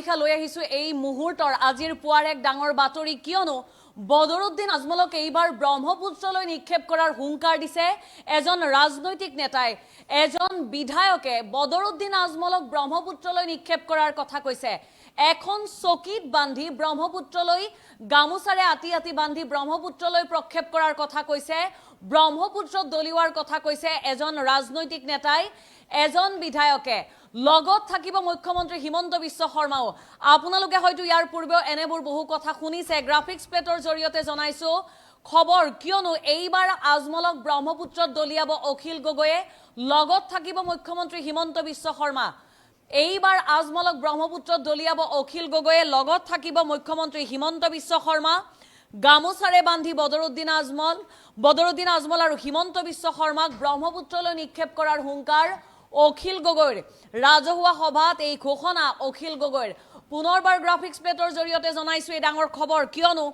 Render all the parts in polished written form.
নিশা লৈ আহিছো এই মুহূৰ্তৰ আজিৰ পুৱাৰ এক ডাঙৰ বাতৰি কিয়নো বদৰুদ্দিন আজমলক এইবাৰ ব্ৰহ্মপুত্ৰলৈ নিক্ষেপ কৰাৰ হুংকাৰ দিছে এজন ৰাজনৈতিক নেতাই এজন বিধায়কে বদৰুদ্দিন আজমলক ব্ৰহ্মপুত্ৰলৈ নিক্ষেপ কৰাৰ কথা কৈছে এখন চকীত বান্ধি ব্ৰহ্মপুত্ৰলৈ গামুচাৰে আতি আতি বান্ধি ব্ৰহ্মপুত্ৰলৈ প্ৰক্ষেপ কৰাৰ কথা কৈছে ব্ৰহ্মপুত্ৰত দলিওৱাৰ কথা কৈছে এজন ৰাজনৈতিক নেতাই এজন বিধায়কে লগত থাকিব মুখ্যমন্ত্ৰী হিমন্ত বিশ্ব শৰ্মাও আপোনালোকে হয়তো ইয়াৰ পূৰ্বেও এনেবোৰ বহু কথা শুনিছে গ্ৰাফিক্স প্লেটৰ জৰিয়তে জনাইছো খবৰ কিয়নো এইবাৰ আজমলক ব্ৰহ্মপুত্ৰত দলিয়াব অখিল গগৈয়ে লগত থাকিব মুখ্যমন্ত্ৰী হিমন্ত বিশ্ব শৰ্মা এইবাৰ আজমলক ব্ৰহ্মপুত্ৰত দলিয়াব অখিল গগৈয়ে লগত থাকিব মুখ্যমন্ত্ৰী হিমন্ত বিশ্ব শৰ্মা গামুচাৰে বান্ধি বদৰুদ্দিন আজমল আৰু হিমন্ত বিশ্ব শৰ্মাক ব্ৰহ্মপুত্ৰলৈ নিক্ষেপ কৰাৰ হুংকাৰ অখিল গগৈৰ ৰাজহুৱা সভাত এই ঘোষণা অখিল গগৈৰ পুনৰবাৰ গ্ৰাফিক্স প্লেটৰ জৰিয়তে জনাইছো এই ডাঙৰ খবৰ কিয়নো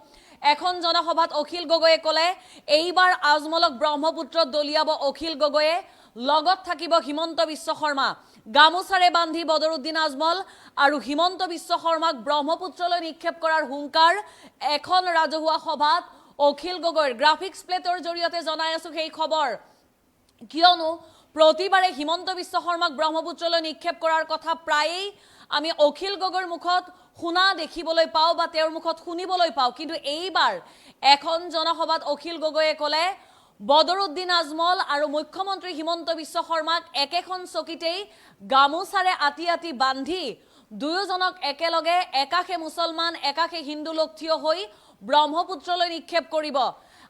এখন জনসভাত অখিল গগৈয়ে ক'লে এইবাৰ আজমলক ব্ৰহ্মপুত্ৰত দলিয়াব অখিল গগৈয়ে লগত থাকিব হিমন্ত বিশ্ব শৰ্মা গামুচাৰে বান্ধি বদৰুদ্দিন আজমল আৰু হিমন্ত বিশ্ব শৰ্মাক ব্ৰহ্মপুত্ৰলৈ নিক্ষেপ কৰাৰ হুংকাৰ এখন ৰাজহুৱা সভাত অখিল গগৈৰ গ্ৰাফিক্স প্লেটৰ জৰিয়তে জনাই আছো সেই খবৰ কিয়নো প্ৰতিবাৰে হিমন্ত বিশ্ব শৰ্মাক ব্ৰহ্মপুত্ৰলৈ নিক্ষেপ কৰাৰ কথা প্ৰায়েই আমি অখিল গগৈৰ মুখত শুনা দেখিবলৈ পাওঁ বা তেওঁৰ মুখত শুনিবলৈ পাওঁ কিন্তু এইবাৰ এখন জনসভাত অখিল গগৈয়ে ক'লে বদৰুদ্দিন আজমল আৰু মুখ্যমন্ত্ৰী হিমন্ত বিশ্ব শৰ্মাক একেখন চকীতেই গামুচাৰে আতি আতি বান্ধি দুয়োজনক একেলগে একাষে মুছলমান একাষে হিন্দু লোক থিয় হৈ ব্ৰহ্মপুত্ৰলৈ নিক্ষেপ কৰিব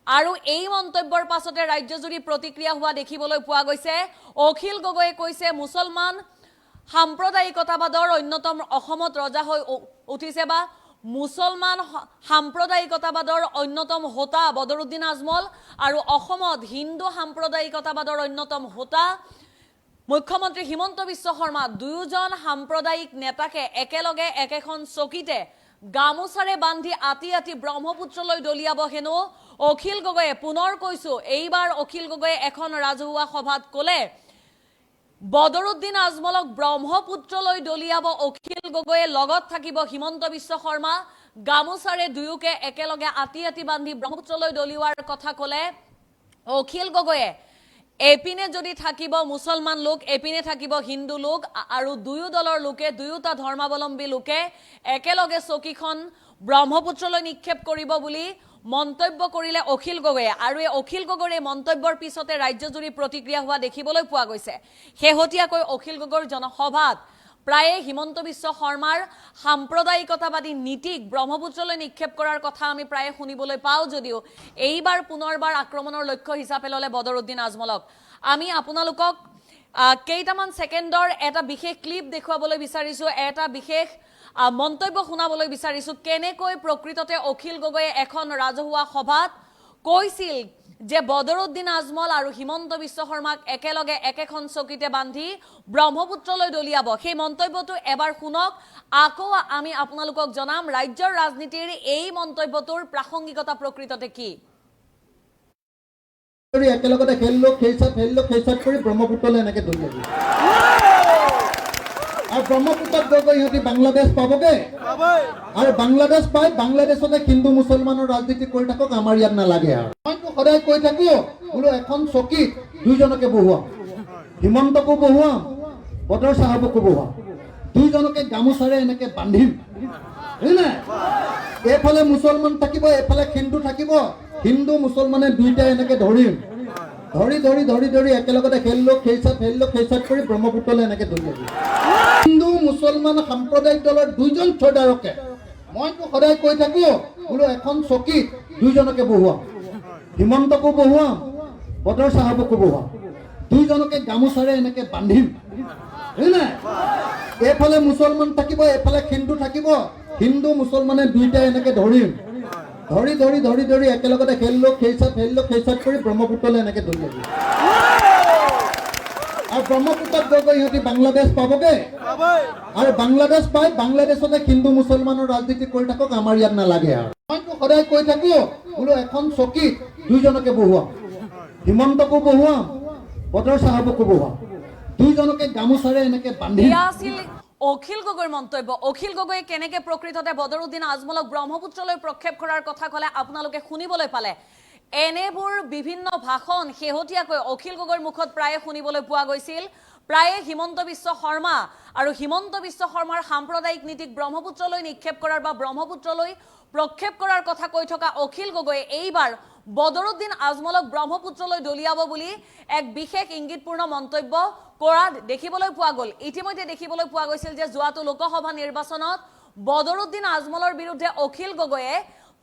আৰু এই মন্তব্যৰ পাছতে ৰাজ্যজুৰি প্ৰতিক্ৰিয়া হোৱা দেখিবলৈ পোৱা গৈছে অখিল গগৈয়ে কৈছে মুছলমান সাম্প্ৰদায়িকতাবাদৰ অন্যতম অসমত ৰজা হৈ উঠিছে বা মুছলমান সাম্প্ৰদায়িকতাবাদৰ অন্যতম হোতা বদৰুদ্দিন আজমল আৰু অসমত হিন্দু সাম্প্ৰদায়িকতাবাদৰ অন্যতম হোতা মুখ্যমন্ত্ৰী হিমন্ত বিশ্ব শৰ্মা দুয়োজন সাম্প্ৰদায়িক নেতাকে একেলগে একেখন চকীতে গামুচাৰে বান্ধি আতি আতি ব্ৰহ্মপুত্ৰলৈ দলিয়াব হেনো অখিল গগৈয়ে পুনৰ কৈছো এইবাৰ অখিল গগৈয়ে এখন ৰাজহুৱা সভাত ক'লে বদৰুদ্দিন আজমলক ব্ৰহ্মপুত্ৰলৈ দলিয়াব অখিল গগৈয়ে লগত থাকিব হিমন্ত বিশ্ব শৰ্মা গামুচাৰে দুয়োকে একেলগে আতি আতি বান্ধি ব্ৰহ্মপুত্ৰলৈ দলিওৱাৰ কথা ক'লে অখিল গগৈয়ে এপিনে যদি থাকিব মুছলমান লোক এপিনে থাকিব হিন্দু লোক আৰু দুয়ো দলৰ লোকে দুয়োটা ধৰ্মাৱলম্বী লোকে একেলগে চকীখন ব্ৰহ্মপুত্ৰলৈ নিক্ষেপ কৰিব বুলি মন্তব্য কৰিলে অখিল গগৈয়ে আৰু এই অখিল গগৈৰ এই মন্তব্যৰ পিছতে ৰাজ্যজুৰি প্ৰতিক্ৰিয়া হোৱা দেখিবলৈ পোৱা গৈছে শেহতীয়াকৈ অখিল গগৈৰ জনসভাত প্ৰায়ে হিমন্ত বিশ্ব শৰ্মাৰ সাম্প্ৰদায়িকতাবাদী নীতিক ব্ৰহ্মপুত্ৰলৈ নিক্ষেপ কৰাৰ কথা আমি প্ৰায়ে শুনিবলৈ পাওঁ যদিও এইবাৰ পুনৰবাৰ আক্ৰমণৰ লক্ষ্য হিচাপে ল'লে বদৰুদ্দিন আজমলক আমি আপোনালোকক কেইটামান ছেকেণ্ডৰ এটা বিশেষ ক্লিপ দেখুৱাবলৈ বিচাৰিছো এটা বিশেষ মন্তব্য শুনাবলৈ বিচাৰিছো কেনেকৈ প্ৰকৃততে অখিল গগৈয়ে এখন ৰাজহুৱা সভাত কৈছিল যে বদৰুদ্দিন আজমল আৰু হিমন্ত বিশ্ব শৰ্মাক একেলগে একেখন চকীতে বান্ধি ব্ৰহ্মপুত্ৰলৈ দলিয়াব সেই মন্তব্যটো এবাৰ শুনক আকৌ আমি আপোনালোকক জনাম ৰাজ্যৰ ৰাজনীতিৰ এই মন্তব্যটোৰ প্ৰাসংগিকতা প্ৰকৃততে কি একেলগতে খেলিলো খেলচাত কৰি ব্ৰহ্মপুত্ৰলৈ এনেকে দলিয়াব আৰু ব্ৰহ্মপুত্ৰত গৈ ইহঁতি বাংলাদেশ পাবগে আৰু বাংলাদেশ পাই বাংলাদেশতে হিন্দু মুছলমানৰ ৰাজনীতি কৰি থাকক আমাৰ ইয়াত নালাগে আৰু মইতো সদায় কৈ থাকো বোলো এখন চকীত দুইজনকে বহুৱাম হিমন্তকো বহুৱাম বদৰ চাহাবকো বহুৱাম দুইজনকে গামোচাৰে এনেকে বান্ধিম এইফালে মুছলমান থাকিব এইফালে হিন্দু থাকিব হিন্দু মুছলমানে দুইটাই এনেকে ধৰিম ধৰি একেলগতে খেলিলো খেলচাত কৰি ব্ৰহ্মপুত্ৰলৈ এনেকে দলিয়াব হিন্দু মুছলমান সাম্প্ৰদায়িক দলৰ দুইজন চৰ্দাৰকে মইতো সদায় কৈ থাকো বোলো এখন চকীত দুইজনকে বহুৱাম হিমন্তকো বহুৱাম বদৰ চাহাবকো বহুৱাম দুইজনকে গামোচাৰে এনেকে বান্ধিম এইফালে মুছলমান থাকিব এইফালে হিন্দু থাকিব হিন্দু মুছলমানে দুইটাই এনেকে ধৰিম ধৰি একেলগতে খেলিলো খেলচাত কৰি ব্ৰহ্মপুত্ৰলৈ এনেকে দলিয়াব আৰু ব্ৰহ্মপুত্ৰত গৈ ইহঁতি বাংলাদেশ পাবগে আৰু বাংলাদেশ পাই বাংলাদেশতে হিন্দু মুছলমানৰ ৰাজনীতি কৰি থাকক আমাৰ ইয়াত নালাগে আৰু মইতো সদায় কৈ থাকো বোলো এখন চকীত দুইজনকে বহুৱাম হিমন্তকো বহুৱাম বদৰ চাহাবকো বহুৱাম দুইজনকে গামোচাৰে এনেকে বান্ধি অখিল গগৈৰ মন্তব্য অখিল গগৈয়ে কেনেকৈ প্ৰকৃততে বদৰুদ্দিন আজমলক ব্ৰহ্মপুত্ৰলৈ প্ৰক্ষেপ কৰাৰ কথা ক'লে আপোনালোকে শুনিবলৈ পালে এনেবোৰ বিভিন্ন ভাষণ শেহতীয়াকৈ অখিল গগৈৰ মুখত প্ৰায়ে শুনিবলৈ পোৱা গৈছিল প্ৰায়ে হিমন্ত বিশ্ব শৰ্মা আৰু হিমন্ত বিশ্ব শৰ্মাৰ সাম্প্ৰদায়িক নীতিক ব্ৰহ্মপুত্ৰলৈ নিক্ষেপ কৰাৰ বা ব্ৰহ্মপুত্ৰলৈ প্ৰক্ষেপ কৰাৰ কথা কৈ থকা অখিল গগৈয়ে এইবাৰ বদৰুদ্দিন আজমলক ব্ৰহ্মপুত্ৰলৈ দলিয়াব বুলি এক বিশেষ ইংগিতপূৰ্ণ মন্তব্য কৰা দেখিবলৈ পোৱা গ'ল ইতিমধ্যে দেখিবলৈ পোৱা গৈছিল যে যোৱাটো লোকসভা নিৰ্বাচনত বদৰুদ্দিন আজমলৰ বিৰুদ্ধে অখিল গগৈয়ে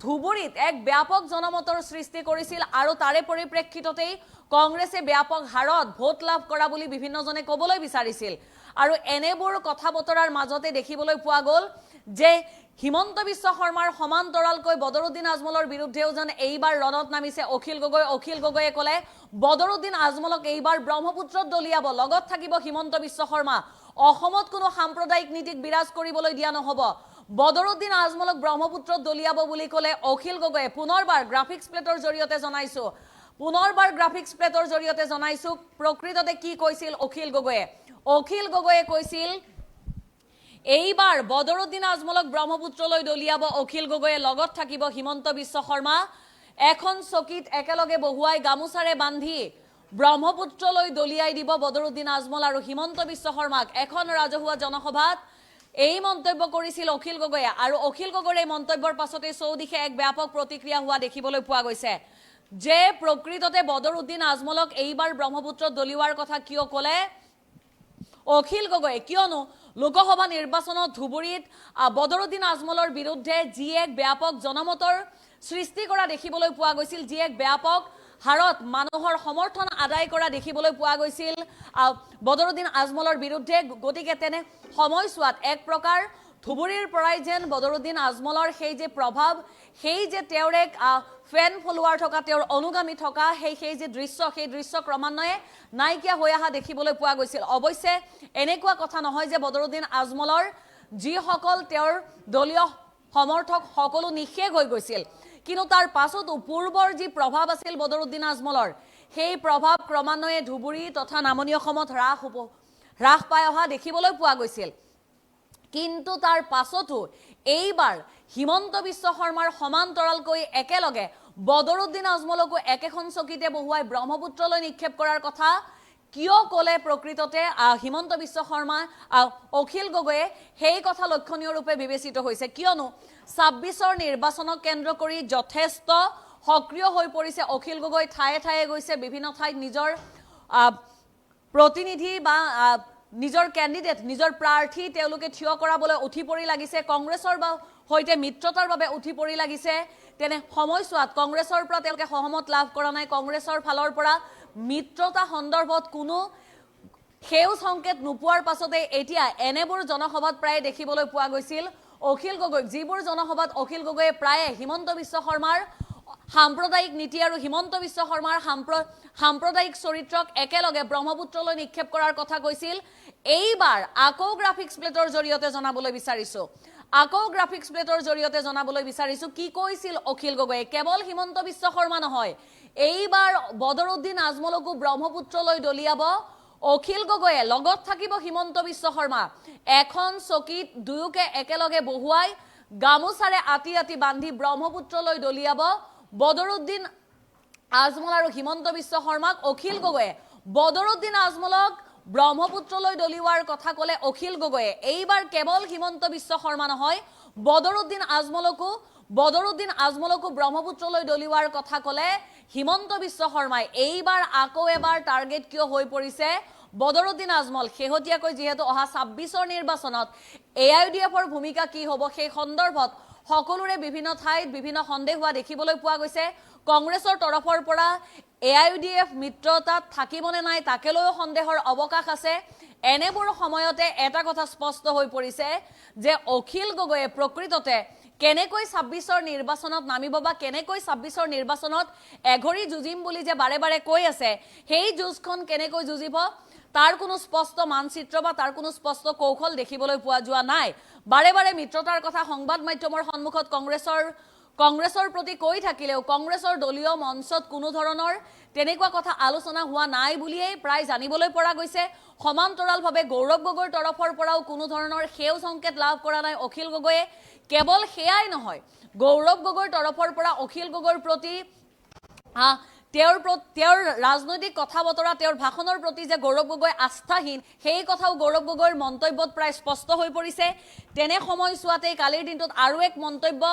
ধুবুৰীত এক ব্যাপক জনমতৰ সৃষ্টি কৰিছিল আৰু তাৰে পৰিপ্ৰেক্ষিততেই কংগ্ৰেছে ব্যাপক হাৰত ভোট লাভ কৰা বুলি বিভিন্নজনে ক'বলৈ বিচাৰিছিল আৰু এনেবোৰ কথা বতৰাৰ মাজতে দেখিবলৈ পোৱা গ'ল যে হিমন্ত বিশ্ব শৰ্মাৰ সমান্তৰালকৈ বদৰুদ্দিন আজমলৰ বিৰুদ্ধেও যেন এইবাৰ ৰণত নামিছে অখিল গগৈয়ে ক'লে বদৰুদ্দিন আজমলক এইবাৰ ব্ৰহ্মপুত্ৰত দলিয়াব লগত থাকিব হিমন্ত বিশ্ব শৰ্মা অসমত কোনো সাম্প্ৰদায়িক নীতিক বিৰাজ কৰিবলৈ দিয়া নহ'ব বদৰুদ্দিন আজমলক ব্ৰহ্মপুত্ৰত দলিয়াব বুলি ক'লে অখিল গগৈয়ে পুনৰবাৰ গ্ৰাফিক্স প্লেটৰ জৰিয়তে জনাইছো প্ৰকৃততে কি কৈছিল অখিল গগৈয়ে কৈছিল এইবাৰ বদৰুদ্দিন আজমলক ব্ৰহ্মপুত্ৰলৈ দলিয়াব অখিল গগৈয়ে লগত থাকিব হিমন্ত বিশ্ব শৰ্মা এখন চকীত একেলগে বহুৱাই গামুচাৰে বান্ধি ব্ৰহ্মপুত্ৰলৈ দলিয়াই দিব বদৰুদ্দিন আজমল আৰু হিমন্ত বিশ্ব শৰ্মাক এখন ৰাজহুৱা জনসভাত এই মন্তব্য কৰিছিল অখিল গগৈয়ে আৰু অখিল গগৈৰ এই মন্তব্যৰ পাছতে চৌদিশে এক ব্যাপক প্ৰতিক্ৰিয়া হোৱা দেখিবলৈ পোৱা গৈছে যে প্ৰকৃততে বদৰুদ্দিন আজমলক এইবাৰ ব্ৰহ্মপুত্ৰত দলিওৱাৰ কথা কিয় ক'লে অখিল গগৈয়ে কিয়নো লোকসভা নিৰ্বাচনত ধুবুৰীত বদৰুদ্দিন আজমলৰ বিৰুদ্ধে যি এক ব্যাপক জনমতৰ সৃষ্টি কৰা দেখিবলৈ পোৱা গৈছিল যি এক ব্যাপক হাৰত মানুহৰ সমৰ্থন আদায় কৰা দেখিবলৈ পোৱা গৈছিল বদৰুদ্দিন আজমলৰ বিৰুদ্ধে গতিকে তেনে সময়ছোৱাত এক প্ৰকাৰ ধুবুৰীৰ পৰাই যেন বদৰুদ্দিন আজমলৰ সেই যে প্ৰভাৱ সেই যে তেওঁৰ এক ফেন ফলোৱাৰ থকা তেওঁৰ অনুগামী থকা সেই যে দৃশ্য ক্ৰমান্বয়ে নাইকিয়া হৈ অহা দেখিবলৈ পোৱা গৈছিল অৱশ্যে এনেকুৱা কথা নহয় যে বদৰুদ্দিন আজমলৰ যিসকল তেওঁৰ দলীয় সমৰ্থক সকলো নিঃশেষ হৈ গৈছিল কিন্তু তাৰ পাছতো পূৰ্বৰ যি প্ৰভাৱ আছিল বদৰুদ্দিন আজমলৰ সেই প্ৰভাৱ ক্ৰমান্বয়ে ধুবুৰী তথা নামনি অসমত হ্ৰাস পাই অহা দেখিবলৈ পোৱা গৈছিল কিন্তু তাৰ পাছতো এইবাৰ হিমন্ত বিশ্ব শৰ্মাৰ সমান্তৰালকৈ একেলগে বদৰুদ্দিন আজমলকো একেখন চকীতে বহুৱাই ব্ৰহ্মপুত্ৰলৈ নিক্ষেপ কৰাৰ কথা কিয় ক'লে প্ৰকৃততে হিমন্ত বিশ্ব শৰ্মা অখিল গগৈয়ে সেই কথা লক্ষণীয় ৰূপে বিবেচিত হৈছে কিয়নো ২৬ৰ নিৰ্বাচনক কেন্দ্ৰ কৰি যথেষ্ট সক্ৰিয় হৈ পৰিছে অখিল গগৈ ঠায়ে ঠায়ে গৈছে বিভিন্ন ঠাইত নিজৰ প্ৰতিনিধি বা নিজৰ কেণ্ডিডেট নিজৰ প্ৰাৰ্থী তেওঁলোকে থিয় কৰাবলৈ উঠি পৰি লাগিছে কংগ্ৰেছৰ সৈতে মিত্ৰতাৰ বাবে উঠি পৰি লাগিছে তেনে সময়ছোৱাত কংগ্ৰেছৰ পৰা তেওঁলোকে সহমত লাভ কৰা নাই কংগ্ৰেছৰ ফালৰ পৰা মিত্ৰতা সন্দৰ্ভত কোনো সেউজ সংকেত নোপোৱাৰ পাছতে এতিয়া এনেবোৰ জনসভাত প্ৰায় দেখিবলৈ পোৱা গৈছিল অখিল গগৈ যিবোৰ জনসভাত অখিল গগৈয়ে প্ৰায়ে হিমন্ত বিশ্ব শৰ্মাৰ সাম্প্ৰদায়িক নীতি আৰু হিমন্ত বিশ্ব শৰ্মাৰ সাম্প্ৰদায়িক চৰিত্ৰক একেলগে ব্ৰহ্মপুত্ৰলৈ নিক্ষেপ কৰাৰ কথা কৈছিল এইবাৰ আকৌ গ্ৰাফিক্স প্লেটৰ জৰিয়তে জনাবলৈ বিচাৰিছো কি কৈছিল অখিল গগৈয়ে কেৱল হিমন্ত বিশ্ব শৰ্মা নহয় এইবাৰ বদৰুদ্দিন আজমলকো ব্ৰহ্মপুত্ৰলৈ দলিয়াব অখিল গগৈয়ে লগত থাকিব হিমন্ত বিশ্ব শৰ্মা এখন চকীত দুয়োকে একেলগে বহুৱাই গামুচাৰে আতি বান্ধি ব্ৰহ্মপুত্ৰলৈ দলিয়াব বদৰুদ্দিন আজমল আৰু হিমন্ত বিশ্ব শৰ্মাক অখিল গগৈয়ে বদৰুদ্দিন আজমলক ব্ৰহ্মপুত্ৰলৈ দলিওৱাৰ কথা ক'লে অখিল গগৈয়ে এইবাৰ কেৱল হিমন্ত বিশ্ব শৰ্মা নহয় বদৰুদ্দিন আজমলকো ব্ৰহ্মপুত্ৰলৈ দলিওৱাৰ কথা ক'লে হিমন্ত বিশ্ব শৰ্মাই এইবাৰ আকৌ এবাৰ টাৰ্গেট কিয় হৈ পৰিছে বদৰুদ্দিন আজমল শেহতীয়াকৈ যিহেতু অহা ২৬ৰ নিৰ্বাচনত AIUDFৰ ভূমিকা কি হ'ব সেই সন্দৰ্ভত সকলোৰে বিভিন্ন ঠাইত বিভিন্ন সন্দেহ হোৱা দেখিবলৈ পোৱা গৈছে কংগ্ৰেছৰ তৰফৰ পৰা AIUDF মিত্ৰতাত থাকিবনে নাই তাকে লৈও সন্দেহৰ অৱকাশ আছে এনেবোৰ সময়তে এটা কথা স্পষ্ট হৈ পৰিছে যে অখিল গগৈয়ে প্ৰকৃততে কেনেকৈ ২৬ৰ নিৰ্বাচনত নামিব বা কেনেকৈ ২৬ৰ নিৰ্বাচনত এঘৰি যুঁজিম বুলি যে বাৰে বাৰে কৈ আছে সেই যুঁজখন কেনেকৈ যুঁজিব তাৰ কোনো স্পষ্ট মানচিত্ৰ বা তাৰ কোনো স্পষ্ট কৌশল দেখিবলৈ পোৱা যোৱা নাই বাৰে বাৰে মিত্ৰতাৰ কথা সংবাদ মাধ্যমৰ সন্মুখত কংগ্ৰেছৰ প্ৰতি কৈ থাকিলেও কংগ্ৰেছৰ দলীয় মঞ্চত কোনো ধৰণৰ তেনেকুৱা কথা আলোচনা হোৱা নাই বুলিয়েই প্ৰায় জানিবলৈ পৰা গৈছে। সমান্তৰালভাৱে গৌৰৱ গগৈৰ তৰফৰ পৰাও কোনো ধৰণৰ সেউ সংকেত লাভ কৰা নাই অখিল গগৈয়ে। কেৱল সেয়াই নহয়, গৌৰৱ গগৈৰ তৰফৰ পৰা অখিল গগৈৰ প্ৰতি তেওঁৰ ৰাজনৈতিক কথা বতৰা, তেওঁৰ ভাষণৰ প্ৰতি যে গৌৰৱ গগৈ আস্থাহীন, সেই কথাও গৌৰৱ গগৈৰ মন্তব্যত প্ৰায় স্পষ্ট হৈ পৰিছে। তেনে সময়ছোৱাতেই কালিৰ দিনটোত আৰু এক মন্তব্য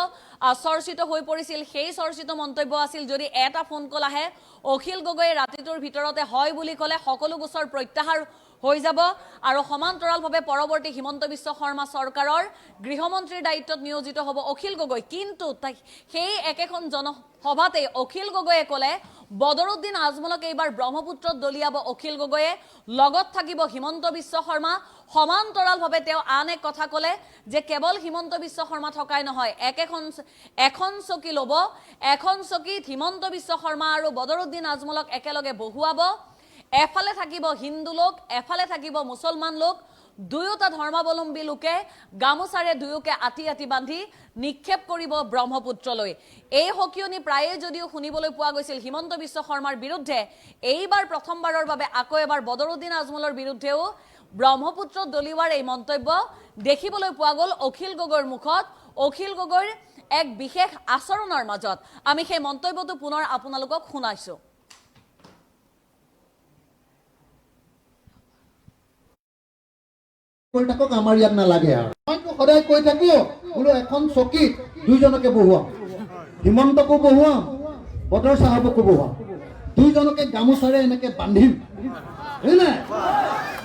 চৰ্চিত হৈ পৰিছিল। সেই চৰ্চিত মন্তব্য আছিল, যদি এটা ফোন কল আহে অখিল গগৈয়ে ৰাতিটোৰ ভিতৰতে হয় বুলি ক'লে সকলো গোচৰ প্ৰত্যাহাৰ হৈ যাব আৰু সমান্তৰালভাৱে পৰৱৰ্তী হিমন্ত বিশ্ব শৰ্মা চৰকাৰৰ গৃহমন্ত্ৰীৰ দায়িত্বত নিয়োজিত হ'ব অখিল গগৈ। কিন্তু সেই একেখন জনসভাতেই অখিল গগৈয়ে ক'লে বদৰুদ্দিন আজমলক এইবাৰ ব্ৰহ্মপুত্ৰত দলিয়াব অখিল গগৈয়ে, লগত থাকিব হিমন্ত বিশ্ব শৰ্মা। সমান্তৰালভাৱে তেওঁ আন এক কথা ক'লে যে কেৱল হিমন্ত বিশ্ব শৰ্মা থকাই নহয়, এখন চকী ল'ব, এখন চকীত হিমন্ত বিশ্ব শৰ্মা আৰু বদৰুদ্দিন আজমলক একেলগে বহুৱাব। এফালে থাকিব হিন্দু লোক, এফালে থাকিব মুছলমান লোক, দুয়োটা ধৰ্মাৱলম্বী লোকে গামোচাৰে দুয়োকে আঁতি আঁতি বান্ধি নিক্ষেপ কৰিব ব্ৰহ্মপুত্ৰলৈ। এই সকিয়নি প্ৰায়ে যদিও শুনিবলৈ পোৱা গৈছিল হিমন্ত বিশ্ব শৰ্মাৰ বিৰুদ্ধে, এইবাৰ প্ৰথমবাৰৰ বাবে আকৌ এবাৰ বদৰুদ্দিন আজমলৰ বিৰুদ্ধেও ব্ৰহ্মপুত্ৰত দলিওৱাৰ এই মন্তব্য দেখিবলৈ পোৱা গ'ল অখিল গগৈৰ মুখত, অখিল গগৈৰ এক বিশেষ আচৰণৰ মাজত। আমি সেই মন্তব্যটো পুনৰ আপোনালোকক শুনাইছো। কৈ থাকক, আমাৰ ইয়াত নালাগে আৰু। মইতো সদায় কৈ থাকো বোলো এখন চকীত দুইজনকে বহুৱাম, হিমন্তকো বহুৱাম, বতৰ চাহাবকো বহুৱাম, দুইজনকে গামোচাৰে এনেকে বান্ধিম।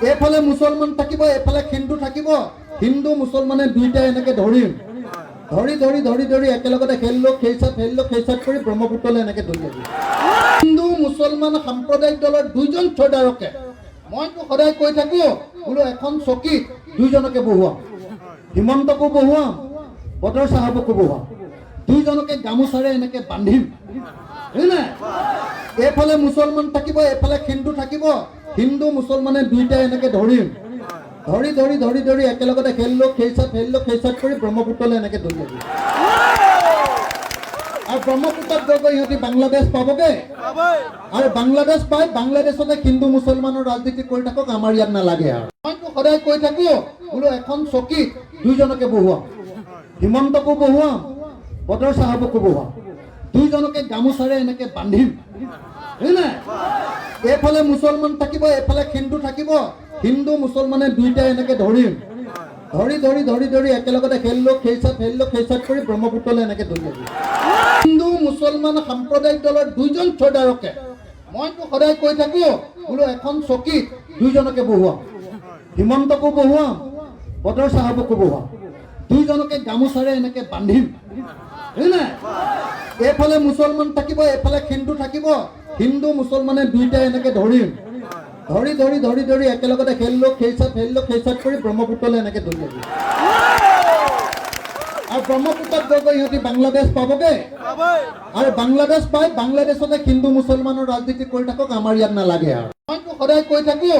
এইফালে মুছলমান থাকিব, এইফালে হিন্দু থাকিব, হিন্দু মুছলমানে দুইটাই এনেকে ধৰিম, ধৰি ধৰি ধৰি ধৰি একেলগতে খেলিলো, খেইচাত কৰি ব্ৰহ্মপুত্ৰলৈ এনেকে দলিয়াবি। হিন্দু মুছলমান সাম্প্ৰদায়িক দলৰ দুইজন চৰ্দাৰকে মইতো সদায় কৈ থাকো বোলো এখন চকীত দুইজনকে বহুৱাম, হিমন্তকো বহুৱাম, বতৰ চাহাবকো বহুৱাম, দুইজনকে গামোচাৰে এনেকে বান্ধিম। এইফালে মুছলমান থাকিব, এইফালে হিন্দু থাকিব, হিন্দু মুছলমানে দুইটাই এনেকে ধৰিম, ধৰি ধৰি ধৰি ধৰি একেলগতে খেলিলো, খেইচাত কৰি ব্ৰহ্মপুত্ৰলৈ এনেকে দলিয়াবি। আৰু ব্ৰহ্মপুত্ৰত গৈ সিহঁতি বাংলাদেশ পাবগে, আৰু বাংলাদেশ পাই বাংলাদেশতে হিন্দু মুছলমানৰ ৰাজনীতি কৰি থাকক, আমাৰ ইয়াত নালাগে আৰু। মইতো সদায় কৈ থাকো বোলো এখন চকীত দুইজনকে বহুৱাম, হিমন্তকো বহুৱাম, বতৰ চাহাবকো বহুৱাম, দুইজনকে গামোচাৰে এনেকে বান্ধিম। এইফালে মুছলমান থাকিব, এইফালে হিন্দু থাকিব, হিন্দু মুছলমানে দুইটাই এনেকে ধৰিম, ধৰি ধৰি ধৰি ধৰি একেলগতে খেলিলো, খেইচাত কৰি ব্ৰহ্মপুত্ৰলৈ এনেকে দলিয়াবি। হিন্দু মুছলমান সাম্প্ৰদায়িক দলৰ দুইজন চৰ্দাৰকে মইতো সদায় কৈ থাকো বোলো এখন চকীত দুইজনকে বহুৱাম, হিমন্তকো বহুৱাম, বতৰ চাহাবকো বহুৱাম, দুইজনকে গামোচাৰে এনেকে বান্ধিম। এইফালে মুছলমান থাকিব, এইফালে হিন্দু থাকিব, হিন্দু মুছলমানে দুইটাই এনেকে ধৰিম, ধৰি ধৰি ধৰি ধৰি একেলগতে খেলিলো, খেইচাত কৰি ব্ৰহ্মপুত্ৰলৈ এনেকে দলিয়াবি। আৰু ব্ৰহ্মপুত্ৰত গৈ সিহঁতি বাংলাদেশ পাবগে, আৰু বাংলাদেশ পাই বাংলাদেশতে হিন্দু মুছলমানৰ ৰাজনীতি কৰি থাকক, আমাৰ ইয়াত নালাগে আৰু। মইতো সদায় কৈ থাকো